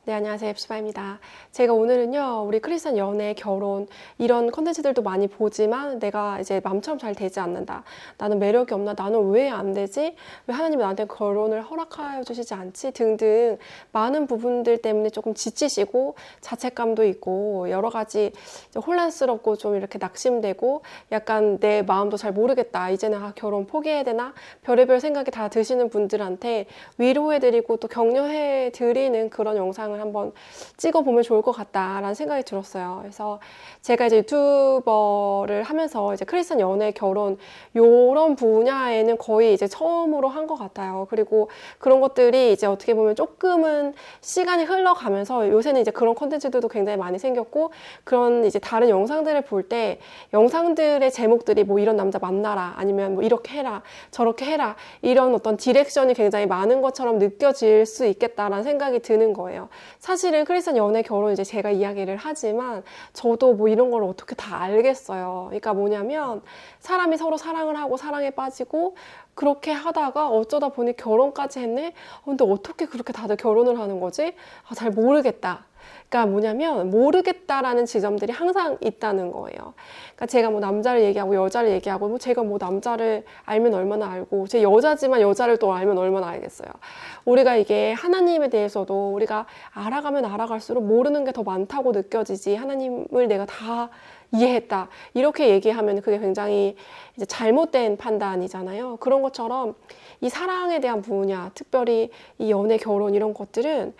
네, 안녕하세요. 앱시바입니다. 제가 오늘은요, 우리 크리스찬 연애, 결혼, 이런 컨텐츠들도 많이 보지만 내가 이제 마음처럼 잘 되지 않는다. 나는 매력이 없나? 나는 왜 안 되지? 왜 하나님이 나한테 결혼을 허락하여 주시지 않지? 등등 많은 부분들 때문에 조금 지치시고 자책감도 있고 여러 가지 혼란스럽고 좀 이렇게 낙심되고 약간 내 마음도 잘 모르겠다. 이제는 결혼 포기해야 되나? 별의별 생각이 다 드시는 분들한테 위로해드리고 또 격려해드리는 그런 영상을 한번 찍어보면 좋을 것 같다라는 생각이 들었어요. 그래서 제가 이제 유튜버를 하면서 이제 크리스찬 연애, 결혼 요런 분야에는 거의 이제 처음으로 한 것 같아요. 그리고 그런 것들이 이제 어떻게 보면 조금은 시간이 흘러가면서 요새는 이제 그런 콘텐츠들도 굉장히 많이 생겼고 그런 이제 다른 영상들을 볼 때 영상들의 제목들이 뭐 이런 남자 만나라 아니면 뭐 이렇게 해라 저렇게 해라 이런 어떤 디렉션이 굉장히 많은 것처럼 느껴질 수 있겠다라는 생각이 드는 거예요. 사실은 크리스찬 연애, 결혼 이제 제가 이야기를 하지만 저도 뭐 이런 걸 어떻게 다 알겠어요. 그러니까 뭐냐면 사람이 서로 사랑을 하고 사랑에 빠지고 그렇게 하다가 어쩌다 보니 결혼까지 했네? 근데 어떻게 그렇게 다들 결혼을 하는 거지? 잘 모르겠다. 그러니까 뭐냐면 모르겠다라는 지점들이 항상 있다는 거예요. 그러니까 제가 뭐 남자를 얘기하고 여자를 얘기하고 뭐 제가 뭐 남자를 알면 얼마나 알고 제 여자지만 여자를 또 알면 얼마나 알겠어요. 우리가 이게 하나님에 대해서도 우리가 알아가면 알아갈수록 모르는 게 더 많다고 느껴지지 하나님을 내가 다 이해했다. 이렇게 얘기하면 그게 굉장히 이제 잘못된 판단이잖아요. 그런 것처럼 이 사랑에 대한 분야, 특별히 이 연애, 결혼 이런 것들은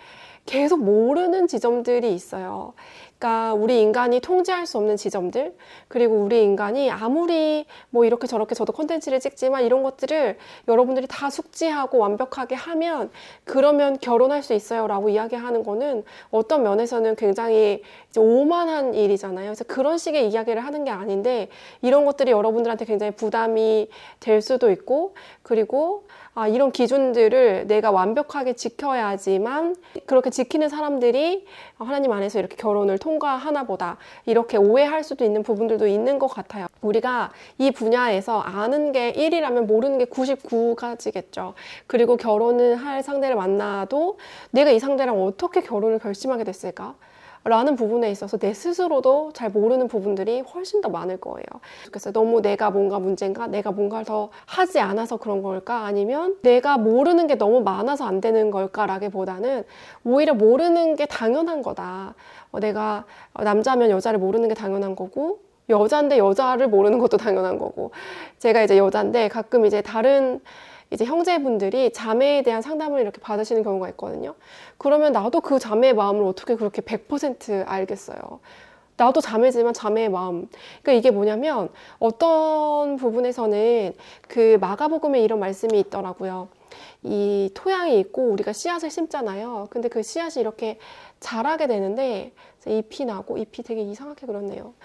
계속 모르는 지점들이 있어요. 그러니까 우리 인간이 통제할 수 없는 지점들, 그리고 우리 인간이 아무리 뭐 이렇게 저렇게 저도 콘텐츠를 찍지만 이런 것들을 여러분들이 다 숙지하고 완벽하게 하면 그러면 결혼할 수 있어요 라고 이야기하는 거는 어떤 면에서는 굉장히 이제 오만한 일이잖아요. 그래서 그런 식의 이야기를 하는 게 아닌데 이런 것들이 여러분들한테 굉장히 부담이 될 수도 있고 그리고 이런 기준들을 내가 완벽하게 지켜야지만 그렇게 지키는 사람들이 하나님 안에서 이렇게 결혼을 통과하나 보다 이렇게 오해할 수도 있는 부분들도 있는 것 같아요. 우리가 이 분야에서 아는 게 1이라면 모르는 게 99가지겠죠. 그리고 결혼을 할 상대를 만나도 내가 이 상대랑 어떻게 결혼을 결심하게 됐을까? 라는 부분에 있어서 내 스스로도 잘 모르는 부분들이 훨씬 더 많을 거예요. 그래서 너무 내가 뭔가 문제인가? 내가 뭔가를 더 하지 않아서 그런 걸까? 아니면 내가 모르는 게 너무 많아서 안 되는 걸까? 라기보다는 오히려 모르는 게 당연한 거다. 내가 남자면 여자를 모르는 게 당연한 거고 여자인데 여자를 모르는 것도 당연한 거고 제가 이제 여자인데 가끔 이제 다른 이제 형제분들이 자매에 대한 상담을 이렇게 받으시는 경우가 있거든요. 그러면 나도 그 자매의 마음을 어떻게 그렇게 100% 알겠어요. 나도 자매지만 자매의 마음. 그러니까 이게 뭐냐면 어떤 부분에서는 그 마가복음에 이런 말씀이 있더라고요. 이 토양이 있고 우리가 씨앗을 심잖아요. 근데 그 씨앗이 이렇게 자라게 되는데 잎이 나고 잎이 되게 이상하게 그렇네요.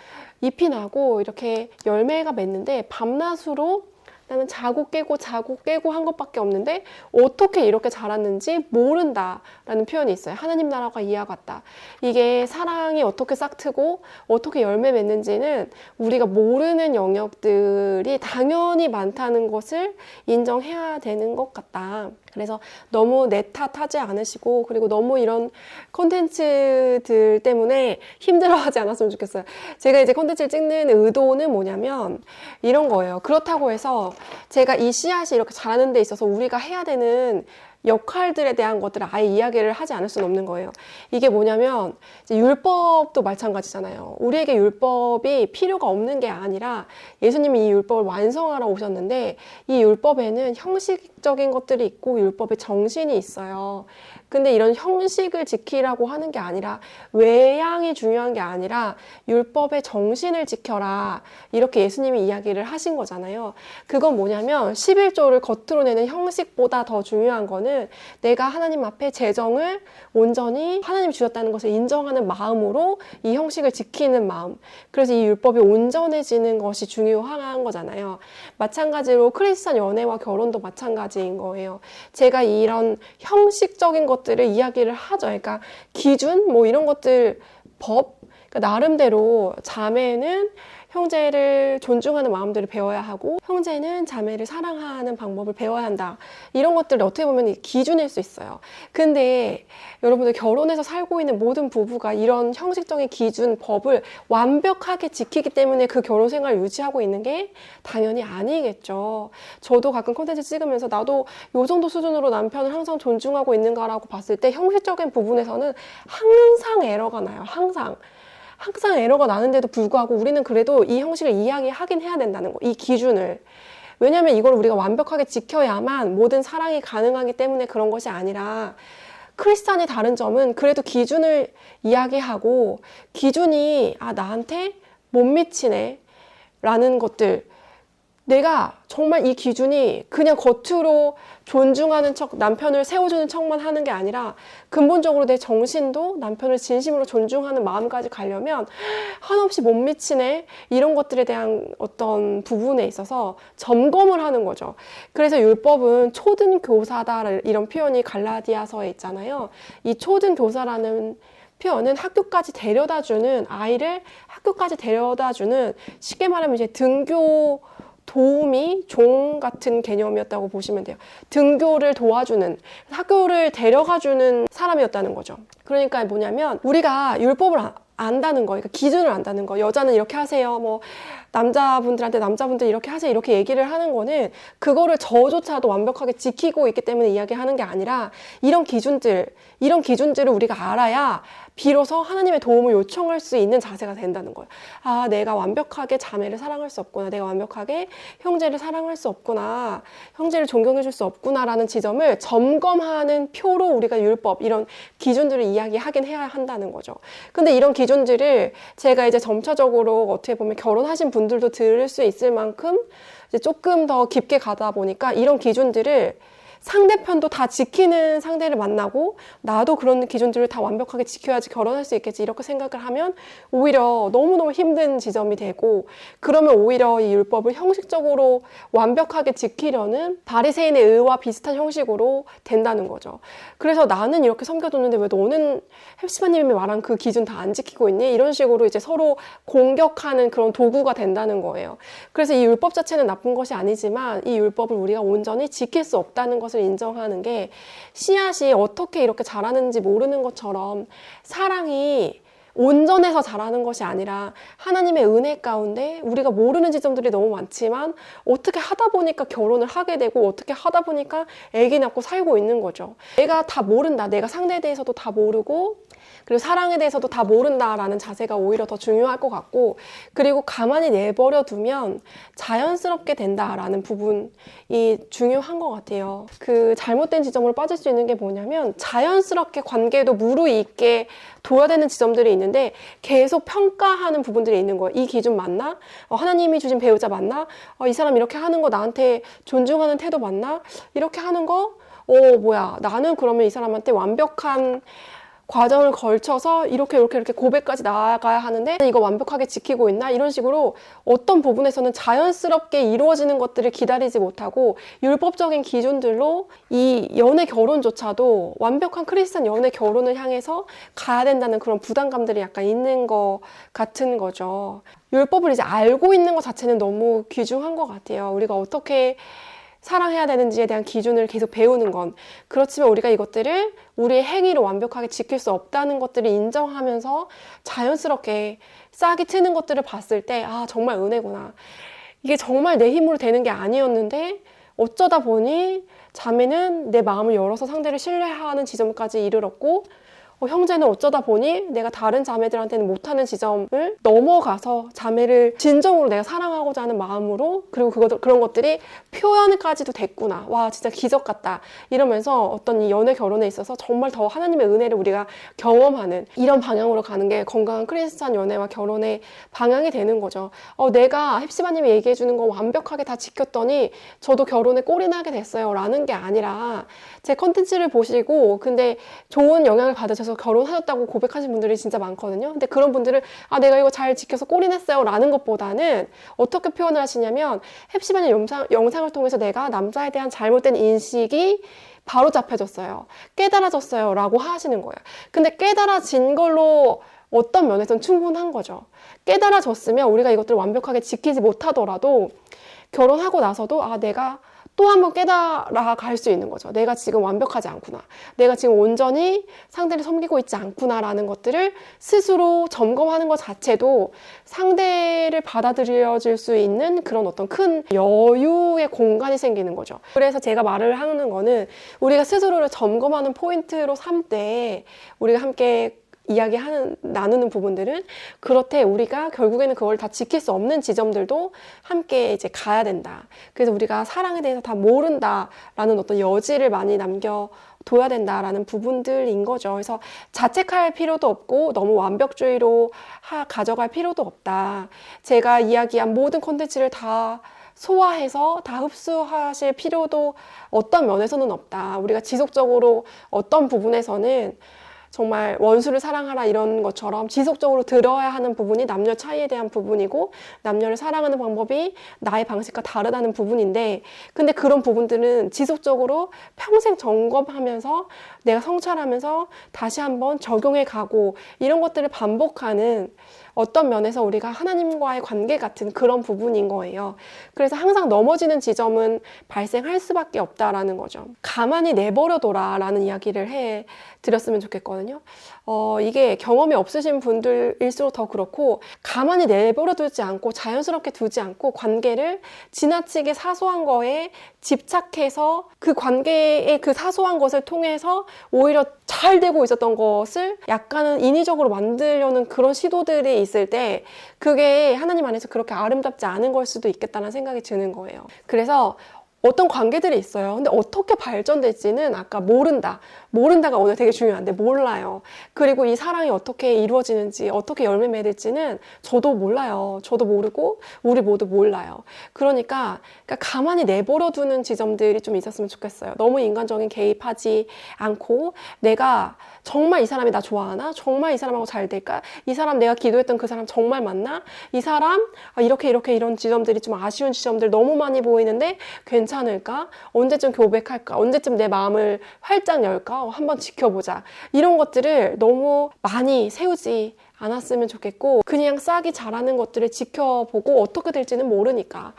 잎이 나고 이렇게 열매가 맺는데 밤낮으로 나는 자고 깨고 한 것밖에 없는데 어떻게 이렇게 자랐는지 모른다라는 표현이 있어요. 하나님 나라가 이와 같다. 이게 사랑이 어떻게 싹트고 어떻게 열매 맺는지는 우리가 모르는 영역들이 당연히 많다는 것을 인정해야 되는 것 같다. 그래서 너무 내 탓하지 않으시고 그리고 너무 이런 콘텐츠들 때문에 힘들어하지 않았으면 좋겠어요. 제가 이제 콘텐츠를 찍는 의도는 뭐냐면 이런 거예요. 그렇다고 해서 제가 이 씨앗이 이렇게 자라는 데 있어서 우리가 해야 되는 역할들에 대한 것들을 아예 이야기를 하지 않을 수는 없는 거예요. 이게 뭐냐면 이제 율법도 마찬가지잖아요. 우리에게 율법이 필요가 없는 게 아니라 예수님이 이 율법을 완성하러 오셨는데 이 율법에는 형식적인 것들이 있고 율법의 정신이 있어요. 근데 이런 형식을 지키라고 하는 게 아니라 외양이 중요한 게 아니라 율법의 정신을 지켜라 이렇게 예수님이 이야기를 하신 거잖아요. 그건 뭐냐면 11조를 겉으로 내는 형식보다 더 중요한 거는 내가 하나님 앞에 재정을 온전히 하나님이 주셨다는 것을 인정하는 마음으로 이 형식을 지키는 마음. 그래서 이 율법이 온전해지는 것이 중요한 거잖아요. 마찬가지로 크리스찬 연애와 결혼도 마찬가지인 거예요. 제가 이런 형식적인 것들을 이야기를 하죠. 그러니까 기준 뭐 이런 것들 법 그러니까 나름대로 자매는 형제를 존중하는 마음들을 배워야 하고 형제는 자매를 사랑하는 방법을 배워야 한다. 이런 것들을 어떻게 보면 기준일 수 있어요. 근데 여러분들 결혼해서 살고 있는 모든 부부가 이런 형식적인 기준, 법을 완벽하게 지키기 때문에 그 결혼 생활을 유지하고 있는 게 당연히 아니겠죠. 저도 가끔 콘텐츠 찍으면서 나도 요 정도 수준으로 남편을 항상 존중하고 있는가라고 봤을 때 형식적인 부분에서는 항상 에러가 나요. 항상 에러가 나는데도 불구하고 우리는 그래도 이 형식을 이야기하긴 해야 된다는 거, 이 기준을. 왜냐하면 이걸 우리가 완벽하게 지켜야만 모든 사랑이 가능하기 때문에 그런 것이 아니라 크리스찬이 다른 점은 그래도 기준을 이야기하고 기준이 나한테 못 미치네 라는 것들, 내가 정말 이 기준이 그냥 겉으로 존중하는 척, 남편을 세워주는 척만 하는 게 아니라 근본적으로 내 정신도 남편을 진심으로 존중하는 마음까지 가려면 한없이 못 미치네, 이런 것들에 대한 어떤 부분에 있어서 점검을 하는 거죠. 그래서 율법은 초등 교사다 이런 표현이 갈라디아서에 있잖아요. 이 초등 교사라는 표현은 학교까지 데려다주는, 아이를 학교까지 데려다주는, 쉽게 말하면 이제 등교 도우미, 종 같은 개념이었다고 보시면 돼요. 등교를 도와주는, 학교를 데려가주는 사람이었다는 거죠. 그러니까 뭐냐면 우리가 율법을 안다는 거, 그러니까 기준을 안다는 거, 여자는 이렇게 하세요, 뭐 남자분들한테 남자분들 이렇게 하세요, 이렇게 얘기를 하는 거는 그거를 저조차도 완벽하게 지키고 있기 때문에 이야기하는 게 아니라 이런 기준들을 우리가 알아야 비로소 하나님의 도움을 요청할 수 있는 자세가 된다는 거예요. 내가 완벽하게 자매를 사랑할 수 없구나, 내가 완벽하게 형제를 사랑할 수 없구나, 형제를 존경해 줄 수 없구나 라는 지점을 점검하는 표로 우리가 율법, 이런 기준들을 이야기하긴 해야 한다는 거죠. 근데 이런 기준들을 제가 이제 점차적으로 어떻게 보면 결혼하신 분들도 들을 수 있을 만큼 이제 조금 더 깊게 가다 보니까 이런 기준들을 상대편도 다 지키는 상대를 만나고 나도 그런 기준들을 다 완벽하게 지켜야지 결혼할 수 있겠지, 이렇게 생각을 하면 오히려 너무너무 힘든 지점이 되고, 그러면 오히려 이 율법을 형식적으로 완벽하게 지키려는 바리새인의 의와 비슷한 형식으로 된다는 거죠. 그래서 나는 이렇게 섬겨줬는데 왜 너는 헵시바님이 말한 그 기준 다 안 지키고 있니? 이런 식으로 이제 서로 공격하는 그런 도구가 된다는 거예요. 그래서 이 율법 자체는 나쁜 것이 아니지만 이 율법을 우리가 온전히 지킬 수 없다는 것을 인정하는 게, 씨앗이 어떻게 이렇게 자라는지 모르는 것처럼 사랑이 온전해서 자라는 것이 아니라 하나님의 은혜 가운데 우리가 모르는 지점들이 너무 많지만 어떻게 하다 보니까 결혼을 하게 되고 어떻게 하다 보니까 아기 낳고 살고 있는 거죠. 내가 다 모른다, 내가 상대에 대해서도 다 모르고 그리고 사랑에 대해서도 다 모른다라는 자세가 오히려 더 중요할 것 같고, 그리고 가만히 내버려 두면 자연스럽게 된다라는 부분이 중요한 것 같아요. 그 잘못된 지점으로 빠질 수 있는 게 뭐냐면 자연스럽게 관계도 무르익게 둬야 되는 지점들이 있는데 계속 평가하는 부분들이 있는 거예요. 이 기준 맞나? 하나님이 주신 배우자 맞나? 이 사람 이렇게 하는 거 나한테 존중하는 태도 맞나? 이렇게 하는 거? 뭐야, 나는 그러면 이 사람한테 완벽한 과정을 걸쳐서 이렇게 고백까지 나아가야 하는데 이거 완벽하게 지키고 있나? 이런 식으로 어떤 부분에서는 자연스럽게 이루어지는 것들을 기다리지 못하고 율법적인 기준들로 이 연애 결혼조차도 완벽한 크리스찬 연애 결혼을 향해서 가야 된다는 그런 부담감들이 약간 있는 것 같은 거죠. 율법을 이제 알고 있는 것 자체는 너무 귀중한 것 같아요. 우리가 어떻게 사랑해야 되는지에 대한 기준을 계속 배우는 건, 그렇지만 우리가 이것들을 우리의 행위로 완벽하게 지킬 수 없다는 것들을 인정하면서 자연스럽게 싹이 트는 것들을 봤을 때 정말 은혜구나, 이게 정말 내 힘으로 되는 게 아니었는데 어쩌다 보니 자매는 내 마음을 열어서 상대를 신뢰하는 지점까지 이르렀고, 형제는 어쩌다 보니 내가 다른 자매들한테는 못하는 지점을 넘어가서 자매를 진정으로 내가 사랑하고자 하는 마음으로, 그리고 그런 것들이 표현까지도 됐구나, 와 진짜 기적 같다, 이러면서 어떤 이 연애 결혼에 있어서 정말 더 하나님의 은혜를 우리가 경험하는 이런 방향으로 가는 게 건강한 크리스찬 연애와 결혼의 방향이 되는 거죠. 내가 헵시바님이 얘기해 주는 거 완벽하게 다 지켰더니 저도 결혼에 꼴이 나게 됐어요 라는 게 아니라, 제 컨텐츠를 보시고 근데 좋은 영향을 받으셔서 결혼하셨다고 고백하신 분들이 진짜 많거든요. 근데 그런 분들은 내가 이거 잘 지켜서 꼴이 냈어요 라는 것보다는 어떻게 표현을 하시냐면, 헵시바님 영상을 통해서 내가 남자에 대한 잘못된 인식이 바로 잡혀졌어요, 깨달아졌어요 라고 하시는 거예요. 근데 깨달아진 걸로 어떤 면에서는 충분한 거죠. 깨달아졌으면 우리가 이것들을 완벽하게 지키지 못하더라도 결혼하고 나서도 내가 또 한 번 깨달아 갈 수 있는 거죠. 내가 지금 완벽하지 않구나. 내가 지금 온전히 상대를 섬기고 있지 않구나라는 것들을 스스로 점검하는 것 자체도 상대를 받아들여질 수 있는 그런 어떤 큰 여유의 공간이 생기는 거죠. 그래서 제가 말을 하는 거는 우리가 스스로를 점검하는 포인트로 삼되 우리가 함께 나누는 부분들은 그렇대 우리가 결국에는 그걸 다 지킬 수 없는 지점들도 함께 이제 가야 된다. 그래서 우리가 사랑에 대해서 다 모른다라는 어떤 여지를 많이 남겨둬야 된다라는 부분들인 거죠. 그래서 자책할 필요도 없고 너무 완벽주의로 가져갈 필요도 없다. 제가 이야기한 모든 콘텐츠를 다 소화해서 다 흡수하실 필요도 어떤 면에서는 없다. 우리가 지속적으로 어떤 부분에서는 정말 원수를 사랑하라 이런 것처럼 지속적으로 들어야 하는 부분이 남녀 차이에 대한 부분이고 남녀를 사랑하는 방법이 나의 방식과 다르다는 부분인데 근데 그런 부분들은 지속적으로 평생 점검하면서 내가 성찰하면서 다시 한번 적용해 가고 이런 것들을 반복하는 어떤 면에서 우리가 하나님과의 관계 같은 그런 부분인 거예요. 그래서 항상 넘어지는 지점은 발생할 수밖에 없다라는 거죠. 가만히 내버려둬라 라는 이야기를 해 드렸으면 좋겠거든요. 이게 경험이 없으신 분들일수록 더 그렇고 가만히 내버려두지 않고 자연스럽게 두지 않고 관계를 지나치게 사소한 거에 집착해서 그 관계의 그 사소한 것을 통해서 오히려 잘 되고 있었던 것을 약간은 인위적으로 만들려는 그런 시도들이 있을 때 그게 하나님 안에서 그렇게 아름답지 않은 걸 수도 있겠다는 생각이 드는 거예요. 그래서 어떤 관계들이 있어요. 근데 어떻게 발전될지는 아까 모른다가 오늘 되게 중요한데 몰라요. 그리고 이 사랑이 어떻게 이루어지는지 어떻게 열매 맺을지는 저도 몰라요. 저도 모르고 우리 모두 몰라요. 그러니까 가만히 내버려 두는 지점들이 좀 있었으면 좋겠어요. 너무 인간적인 개입하지 않고 내가 정말 이 사람이 나 좋아하나? 정말 이 사람하고 잘 될까? 이 사람 내가 기도했던 그 사람 정말 맞나? 이 사람 이렇게 이런 지점들이 좀 아쉬운 지점들 너무 많이 보이는데 괜찮을까? 언제쯤 교백할까? 언제쯤 내 마음을 활짝 열까? 한번 지켜보자. 이런 것들을 너무 많이 세우지 않았으면 좋겠고 그냥 싹이 자라는 것들을 지켜보고 어떻게 될지는 모르니까.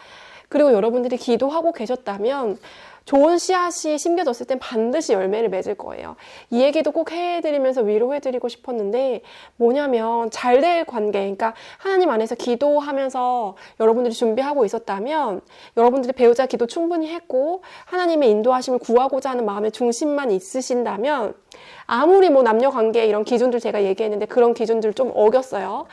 그리고 여러분들이 기도하고 계셨다면 좋은 씨앗이 심겨졌을 땐 반드시 열매를 맺을 거예요. 이 얘기도 꼭 해드리면서 위로해드리고 싶었는데 뭐냐면 잘 될 관계, 그러니까 하나님 안에서 기도하면서 여러분들이 준비하고 있었다면 여러분들이 배우자 기도 충분히 했고 하나님의 인도하심을 구하고자 하는 마음의 중심만 있으신다면 아무리 남녀 관계 이런 기준들 제가 얘기했는데 그런 기준들 좀 어겼어요.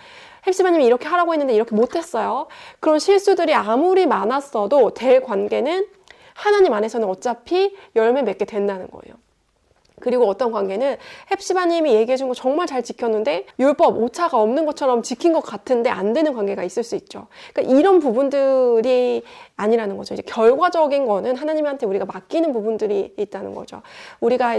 헵시바님이 이렇게 하라고 했는데 이렇게 못했어요. 그런 실수들이 아무리 많았어도 될 관계는 하나님 안에서는 어차피 열매 맺게 된다는 거예요. 그리고 어떤 관계는 헵시바님이 얘기해준 거 정말 잘 지켰는데 율법, 오차가 없는 것처럼 지킨 것 같은데 안 되는 관계가 있을 수 있죠. 그러니까 이런 부분들이 아니라는 거죠. 이제 결과적인 거는 하나님한테 우리가 맡기는 부분들이 있다는 거죠.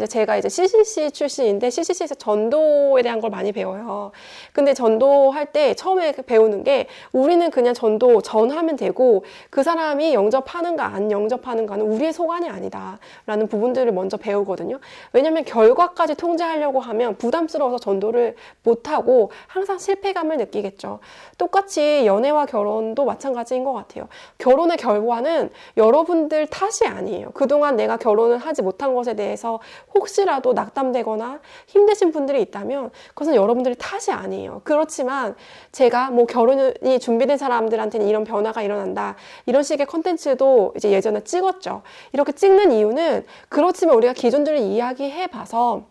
제가 이제 CCC 출신인데 CCC에서 전도에 대한 걸 많이 배워요. 근데 전도할 때 처음에 배우는 게 우리는 그냥 전하면 되고 그 사람이 영접하는가 안 영접하는가는 우리의 소관이 아니다 라는 부분들을 먼저 배우거든요. 왜냐면 결과까지 통제하려고 하면 부담스러워서 전도를 못하고 항상 실패감을 느끼겠죠. 똑같이 연애와 결혼도 마찬가지인 것 같아요. 결혼의 결과는 여러분들 탓이 아니에요. 그동안 내가 결혼을 하지 못한 것에 대해서 혹시라도 낙담되거나 힘드신 분들이 있다면 그것은 여러분들의 탓이 아니에요. 그렇지만 제가 결혼이 준비된 사람들한테는 이런 변화가 일어난다. 이런 식의 컨텐츠도 이제 예전에 찍었죠. 이렇게 찍는 이유는 그렇지만 우리가 기준들을 이야기해봐서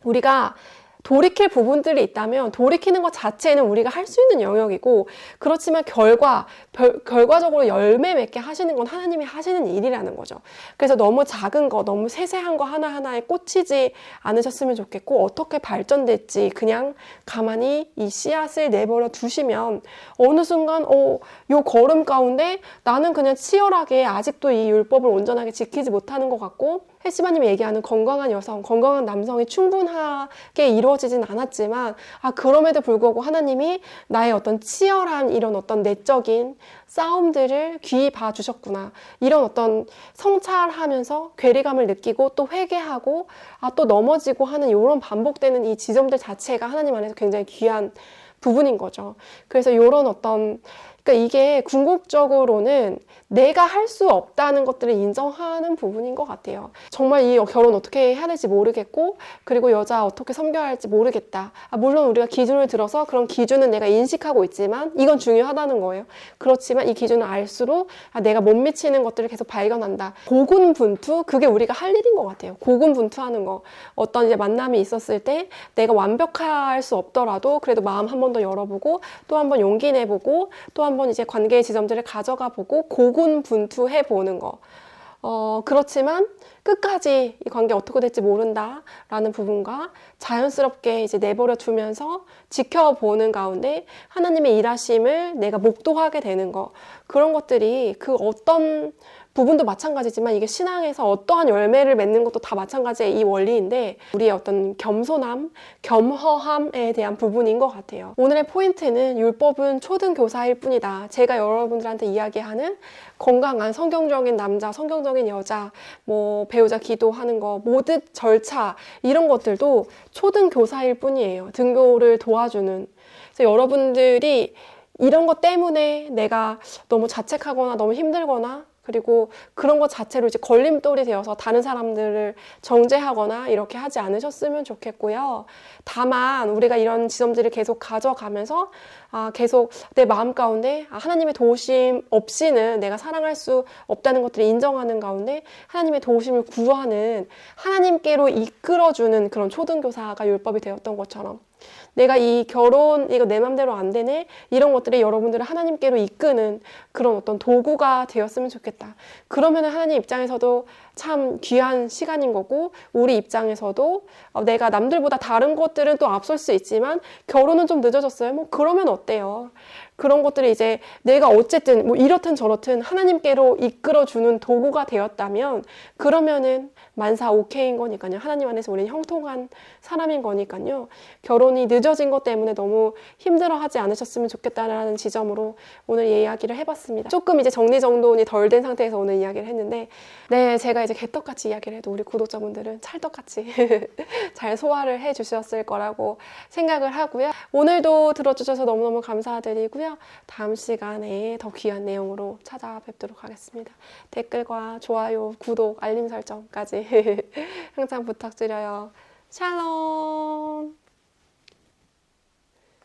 우리가 돌이킬 부분들이 있다면 돌이키는 것 자체는 우리가 할 수 있는 영역이고 그렇지만 결과적으로 열매 맺게 하시는 건 하나님이 하시는 일이라는 거죠. 그래서 너무 작은 거, 너무 세세한 거 하나하나에 꽂히지 않으셨으면 좋겠고 어떻게 발전될지 그냥 가만히 이 씨앗을 내버려 두시면 어느 순간 요 걸음 가운데 나는 그냥 치열하게 아직도 이 율법을 온전하게 지키지 못하는 것 같고 헬시바님이 얘기하는 건강한 여성, 건강한 남성이 충분하게 이루어지진 않았지만 그럼에도 불구하고 하나님이 나의 어떤 치열한 이런 어떤 내적인 싸움들을 귀히 봐주셨구나. 이런 어떤 성찰하면서 괴리감을 느끼고 또 회개하고 또 넘어지고 하는 이런 반복되는 이 지점들 자체가 하나님 안에서 굉장히 귀한 부분인 거죠. 그래서 이런 어떤 그러니까 이게 궁극적으로는 내가 할 수 없다는 것들을 인정하는 부분인 것 같아요. 정말 이 결혼 어떻게 해야 될지 모르겠고 그리고 여자 어떻게 섬겨야 할지 모르겠다. 물론 우리가 기준을 들어서 그런 기준은 내가 인식하고 있지만 이건 중요하다는 거예요. 그렇지만 이 기준을 알수록 내가 못 미치는 것들을 계속 발견한다. 고군분투 그게 우리가 할 일인 것 같아요. 고군분투하는 거. 어떤 이제 만남이 있었을 때 내가 완벽할 수 없더라도 그래도 마음 한 번 더 열어보고 또 한 번 용기 내보고 또 한 번 이제 관계의 지점들을 가져가 보고 고군분투해 보는 거. 그렇지만 끝까지 이 관계 어떻게 될지 모른다라는 부분과 자연스럽게 이제 내버려 두면서 지켜보는 가운데 하나님의 일하심을 내가 목도하게 되는 거. 그런 것들이 그 어떤 부분도 마찬가지지만 이게 신앙에서 어떠한 열매를 맺는 것도 다 마찬가지의 이 원리인데 우리의 어떤 겸손함, 겸허함에 대한 부분인 것 같아요. 오늘의 포인트는 율법은 초등교사일 뿐이다. 제가 여러분들한테 이야기하는 건강한 성경적인 남자, 성경적인 여자, 뭐 배우자 기도하는 거, 모든 절차 이런 것들도 초등교사일 뿐이에요. 등교를 도와주는. 그래서 여러분들이 이런 것 때문에 내가 너무 자책하거나 너무 힘들거나 그리고 그런 것 자체로 이제 걸림돌이 되어서 다른 사람들을 정죄하거나 이렇게 하지 않으셨으면 좋겠고요. 다만 우리가 이런 지점들을 계속 가져가면서 계속 내 마음 가운데 하나님의 도우심 없이는 내가 사랑할 수 없다는 것들을 인정하는 가운데 하나님의 도우심을 구하는 하나님께로 이끌어주는 그런 초등교사가 율법이 되었던 것처럼 내가 이 결혼 이거 내 맘대로 안 되네 이런 것들이 여러분들을 하나님께로 이끄는 그런 어떤 도구가 되었으면 좋겠다. 그러면 하나님 입장에서도 참 귀한 시간인 거고 우리 입장에서도 내가 남들보다 다른 것들은 또 앞설 수 있지만 결혼은 좀 늦어졌어요. 뭐 그러면 어때요? 그런 것들이 이제 내가 어쨌든 뭐 이렇든 저렇든 하나님께로 이끌어주는 도구가 되었다면 그러면은 만사 오케이인 거니까요. 하나님 안에서 우리는 형통한 사람인 거니까요. 결혼이 늦어진 것 때문에 너무 힘들어하지 않으셨으면 좋겠다라는 지점으로 오늘 이야기를 해봤습니다. 조금 이제 정리정돈이 덜 된 상태에서 오늘 이야기를 했는데 네, 제가 이제 개떡같이 이야기를 해도 우리 구독자분들은 찰떡같이 잘 소화를 해주셨을 거라고 생각을 하고요. 오늘도 들어주셔서 너무너무 감사드리고요. 다음 시간에 더 귀한 내용으로 찾아뵙도록 하겠습니다. 댓글과 좋아요, 구독, 알림 설정까지 항상 부탁드려요. 샬롬!